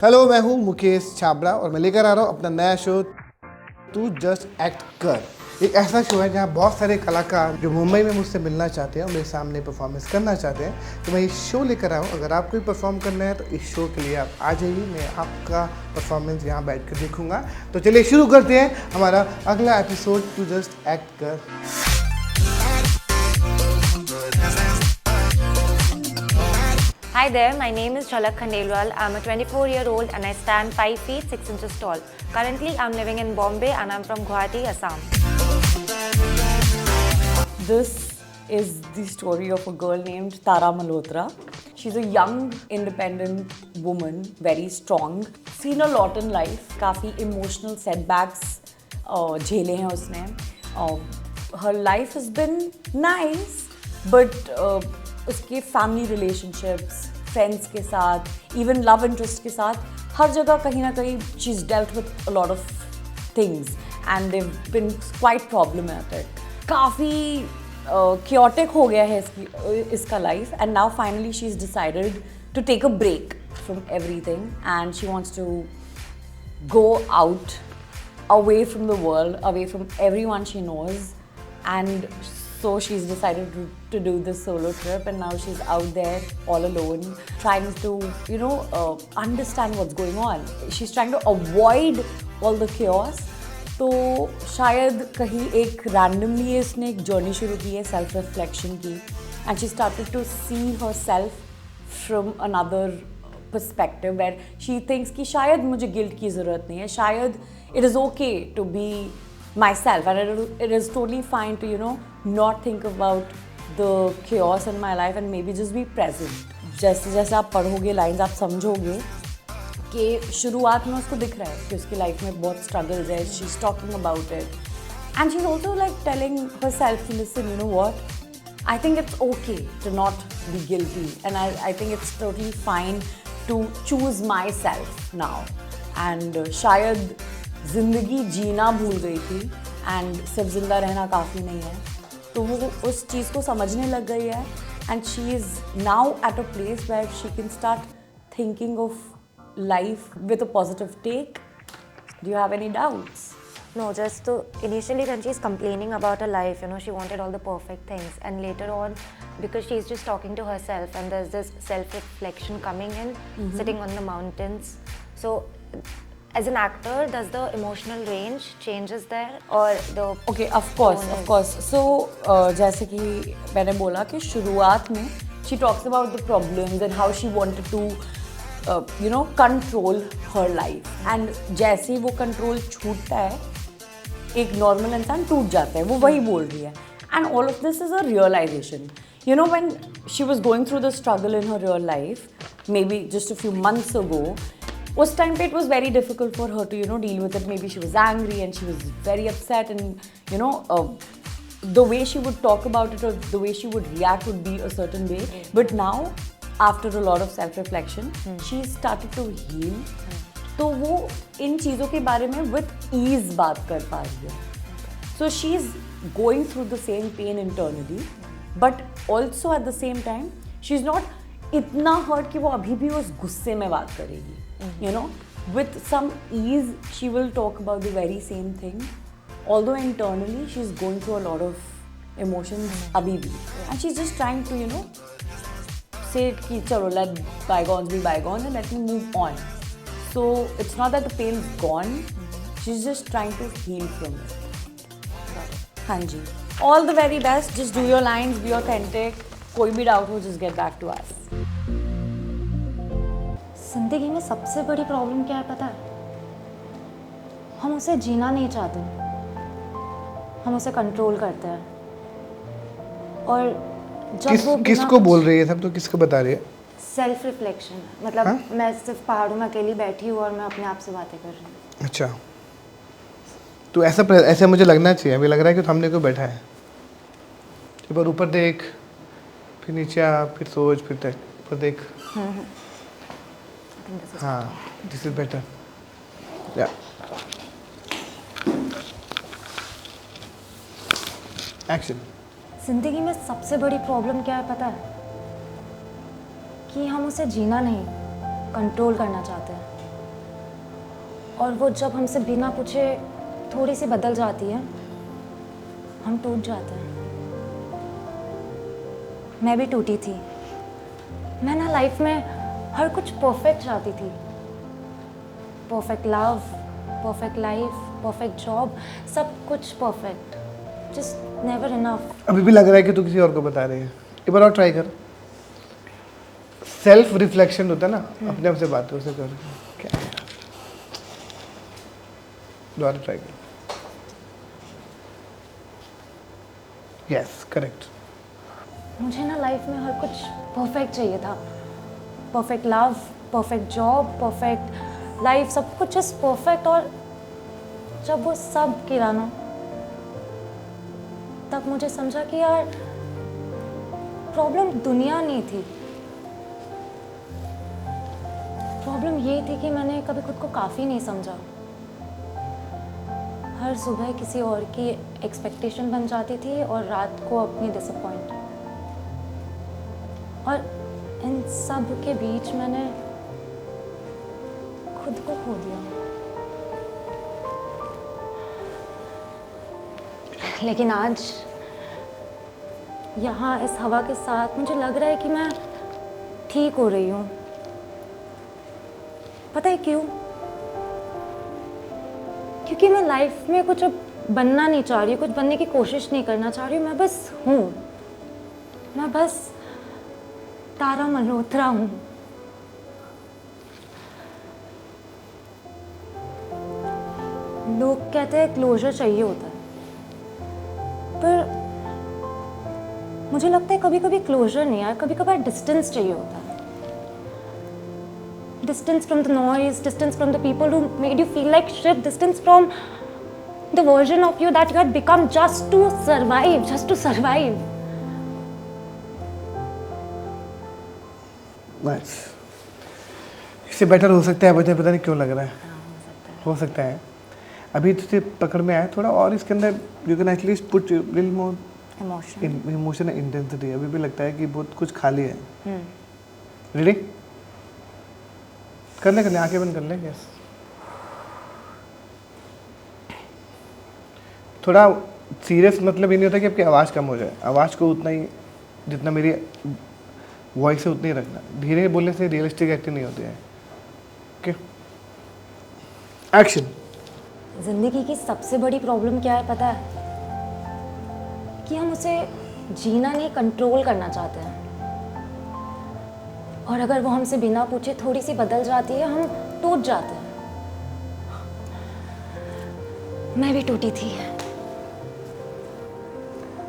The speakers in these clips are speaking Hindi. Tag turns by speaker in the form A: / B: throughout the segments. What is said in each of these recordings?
A: हेलो, मैं हूँ मुकेश छाबड़ा और मैं लेकर आ रहा हूँ अपना नया शो तू जस्ट एक्ट कर। एक ऐसा शो है जहाँ बहुत सारे कलाकार जो मुंबई में मुझसे मिलना चाहते हैं और मेरे सामने परफॉर्मेंस करना चाहते हैं, तो मैं ये शो लेकर आया हूँ। अगर आपको भी परफॉर्म करना है तो इस शो के लिए आप आ जाइए, मैं आपका परफॉर्मेंस यहाँ बैठ कर देखूँगा। तो चलिए शुरू करते हैं हमारा अगला एपिसोड तू जस्ट एक्ट कर।
B: Hi there, my name is Jhalak Khandelwal. I'm a 24-year-old and I stand 5 feet 6 inches tall. Currently, I'm living in Bombay and I'm from Guwahati, Assam.
C: This is the story of a girl named Tara Malhotra. She's a young, independent woman, very strong. Seen a lot in life, काफ़ी emotional setbacks झेले हैं उसने. Her life has been nice, but उसके family relationships, friends के साथ, even love interest के साथ, हर जगह कहीं ना कहीं she's dealt with a lot of things and they've been quite problematic. काफ़ी chaotic हो गया है इसका life and now finally she's decided to take a break from everything and she wants to go out away from the world, away from everyone she knows, and so she's decided to do this solo trip and now she's out there all alone trying to understand what's going on. She's trying to avoid all the chaos. तो शायद कहीं एक randomly इसने एक journey शुरू की है self reflection की and she started to see herself from another perspective where she thinks कि शायद मुझे guilt की ज़रूरत नहीं है, शायद it is okay to be myself and it is totally fine to not think about the chaos in my life and maybe just be present. जैसे जैसे आप पढ़ोगे lines आप समझोगे कि शुरुआत में उसको दिख रहा है कि उसकी लाइफ में बहुत स्ट्रगल्स है, she is talking about it and she is also like telling herself कि listen you know what I think it's okay to not be guilty and I think it's totally fine to choose myself now and शायद ज़िंदगी जीना भूल गई थी एंड सिर्फ जिंदा रहना काफ़ी नहीं है, तो वो उस चीज़ को समझने लग गई है and she is now at a place where she can start thinking of life with a positive take. Do you have any doubts?
B: No, just to initially when she's complaining about her life, she wanted all the perfect things, and later on, because she's just talking to herself, and there's this self-reflection coming in, sitting on the mountains. So, as an actor, does the emotional range changes there, or the
C: Okay, of course. So, जैसे कि मैंने बोला कि शुरुआत में she talks about the problems and how she wanted to control her life and जैसे ही वो कंट्रोल छूटता है एक नॉर्मल इंसान टूट जाता है, वो वही बोल रही है and all of this is a realization. When she was going through the struggle in her real life, maybe just a few months ago, उस time पे it was very difficult for her to deal with it. Maybe she was angry and she was very upset and the way she would talk about it or the way she would react would be a certain way. But now after a lot of self-reflection, she started to heal. तो वो इन चीज़ों के बारे में with ease बात कर पा रही है. So she is going through the same pain internally, but also at the same time, she is not इतना hurt कि वो अभी भी उस गुस्से में बात करेगी. With some ease, she will talk about the very same thing. Although internally, she is going through a lot of emotions अभी भी, and she's just trying to say कि चलो let bygones be bygones and let me move on. So it's not that the pain is gone, she's just trying to heal from it. हाँ जी, all the very best, just do your lines, be authentic, कोई भी doubt हो just get back to us.
D: जिंदगी में सबसे बड़ी प्रॉब्लम क्या है पता है? हम उसे जीना नहीं चाहते, हम उसे कंट्रोल करते हैं और
A: किसको बोल रही है सब, तो किसको बता रही है?
D: सेल्फ रिफ्लेक्शन, मतलब मैं सिर्फ पहाड़ों में अकेली बैठी हूँ और मैं अपने आप से बातें कर रही हूँ.
A: अच्छा, तो ऐसा मुझे लगना चाहिए. अभी लग रहा है कि सामने कोई बैठा है. एक बार ऊपर देख, फिर नीचे आ, फिर सोच, फिर ऊपर देख. हाँ, दिस इज बेटर. या एक्शन.
D: जिंदगी में सबसे बड़ी प्रॉब्लम क्या है पता है? कि हम उसे जीना नहीं, कंट्रोल करना चाहते हैं. और वो जब हमसे बिना पूछे थोड़ी सी बदल जाती है, हम टूट जाते हैं। मैं भी टूटी थी। मैं ना लाइफ में हर कुछ परफेक्ट चाहती थी। Perfect love, perfect life, perfect job, सब कुछ परफेक्ट, जस्ट नेवर इनफ।
A: अभी भी लग रहा है कि तू किसी और को बता रही है। एक बार और ट्राई कर। सेल्फ रिफ्लेक्शन होता है ना, अपने आप से बातें उसे कर। क्या है यार? दोबारा ट्राई कर। Yes, correct.
D: मुझे ना लाइफ में हर कुछ परफेक्ट चाहिए था। Perfect love, perfect job, perfect life, सब कुछ जस्ट परफेक्ट। और जब वो सब गिरा ना, तब मुझे समझा कि यार प्रॉब्लम दुनिया नहीं थी। प्रॉब्लम ये थी कि मैंने कभी खुद को काफ़ी नहीं समझा। हर सुबह किसी और की एक्सपेक्टेशन बन जाती थी और रात को अपनी डिसअपॉइंट। और इन सब के बीच मैंने खुद को खो दिया। लेकिन आज यहाँ इस हवा के साथ मुझे लग रहा है कि मैं ठीक हो रही हूँ। पता है क्यों? क्योंकि मैं लाइफ में कुछ अब बनना नहीं चाह रही हूँ, कुछ बनने की कोशिश नहीं करना चाह रही हूँ। मैं बस हूँ। मैं बस तारा मल्होत्रा हूँ। लोग कहते हैं क्लोजर चाहिए होता है, पर मुझे लगता है कभी कभी क्लोजर नहीं यार, कभी कभार डिस्टेंस चाहिए होता है। Distance from the noise, distance from the people who made you feel like shit, distance from the version of you that you had become just to survive, just to survive.
A: Nice. इससे बेटर हो सकता है, मुझे पता नहीं क्यों लग रहा है। हो सकता है। अभी तुझे पकड़ में आया थोड़ा और इसके अंदर you can at least put little more emotion and intensity. अभी भी लगता है कि बहुत कुछ खाली है। रेडी? कर ले आंखें बंद कर ले। यस। थोड़ा सीरियस मतलब ये नहीं होता कि आपकी आवाज़ कम हो जाए। आवाज़ को उतना ही, जितना मेरी वॉइस है उतनी ही रखना। धीरे बोलने से रियलिस्टिक एक्टिंग नहीं होती है। Okay, action.
D: जिंदगी की सबसे बड़ी प्रॉब्लम क्या है पता है? कि हम उसे जीना नहीं, कंट्रोल करना चाहते हैं। और अगर वो हमसे बिना पूछे थोड़ी सी बदल जाती है, हम टूट जाते हैं। मैं भी टूटी थी।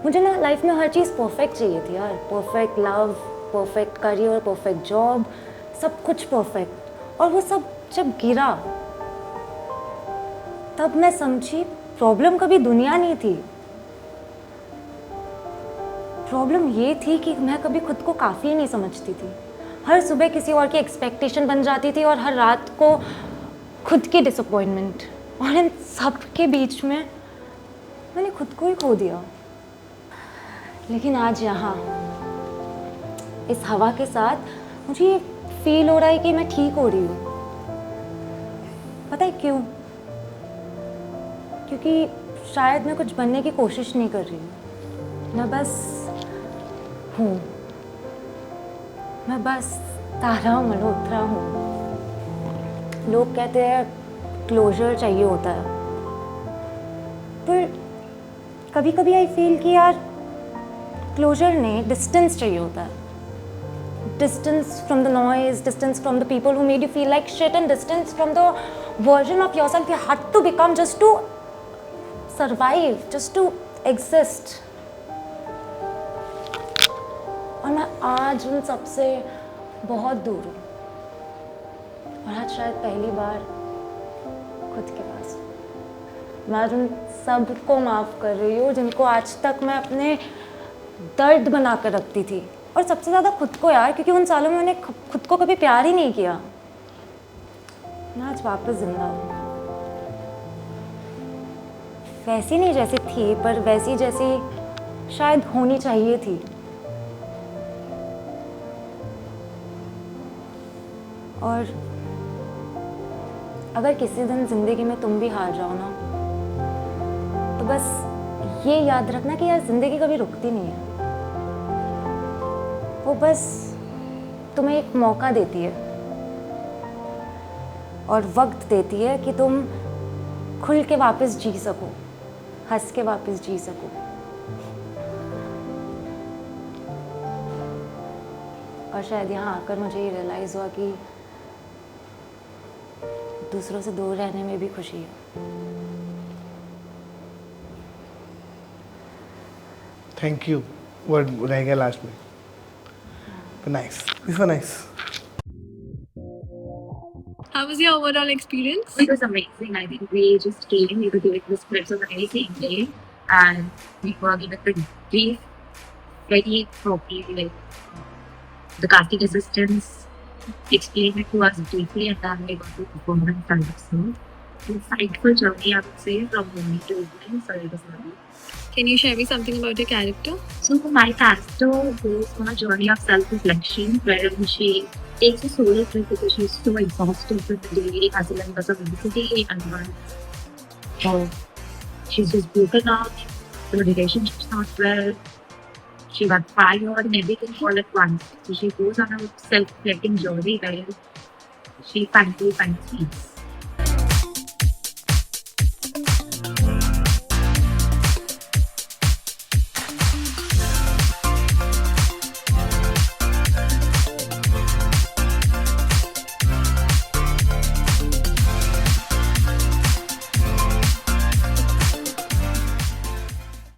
D: मुझे ना लाइफ में हर चीज़ परफेक्ट चाहिए थी यार। Perfect love, perfect career, perfect job, सब कुछ परफेक्ट। और वो सब जब गिरा, तब मैं समझी प्रॉब्लम कभी दुनिया नहीं थी। प्रॉब्लम ये थी कि मैं कभी खुद को काफ़ी नहीं समझती थी। हर सुबह किसी और की एक्सपेक्टेशन बन जाती थी और हर रात को खुद की डिसअपॉइंटमेंट। और इन सब के बीच में मैंने खुद को ही खो दिया। लेकिन आज यहाँ इस हवा के साथ मुझे ये फील हो रहा है कि मैं ठीक हो रही हूँ। पता है क्यों? क्योंकि शायद मैं कुछ बनने की कोशिश नहीं कर रही हूँ। मैं बस हूँ। मैं बस तारा मल्होत्रा हूँ। लोग कहते हैं क्लोजर चाहिए होता है, पर कभी कभी आई फील कि यार क्लोजर नहीं, डिस्टेंस चाहिए होता है। Distance from the noise, distance from the people who made you feel like shit, and distance from the version of yourself you had to become just to survive, just to exist. और मैं आज उन सबसे बहुत दूर हूँ। और आज शायद पहली बार खुद के पास हूँ। मैं आज उन सबको माफ़ कर रही हूँ जिनको आज तक मैं अपने दर्द बना कर रखती थी। और सबसे ज़्यादा खुद को यार, क्योंकि उन सालों में मैंने खुद को कभी प्यार ही नहीं किया। मैं आज वापस जिंदा हूँ। वैसी नहीं जैसी थी, पर वैसी जैसी शायद होनी चाहिए थी। और अगर किसी दिन ज़िंदगी में तुम भी हार जाओ ना, तो बस ये याद रखना कि यार ज़िंदगी कभी रुकती नहीं है। वो बस तुम्हें एक मौका देती है और वक्त देती है कि तुम खुल के वापस जी सको, हंस के वापस जी सको। और शायद यहाँ आकर मुझे ये रियलाइज़ हुआ कि दूसरों से दूर रहने में भी खुशी है।
A: थैंक यू वर्ड रह गया लास्ट में, nice, this was nice.
E: How was your overall experience?
F: It was amazing. I think we just came, we were doing the scripts on the very same day, and we were given the brief very properly. Like the casting assistants explained it to us briefly, and then we got to perform in front of them. Insightful journey, I would say, from morning to evening. So it was lovely.
E: Can you share me something about your character?
F: So my character goes on a journey of self-reflection, wherein she takes a solo trip because she's so exhausted with the daily hustle and bustle of the city, and she's just broken out. The relationship's not well. She got fired and everything all at once. So she goes on a self-reflecting journey where she finally finds peace.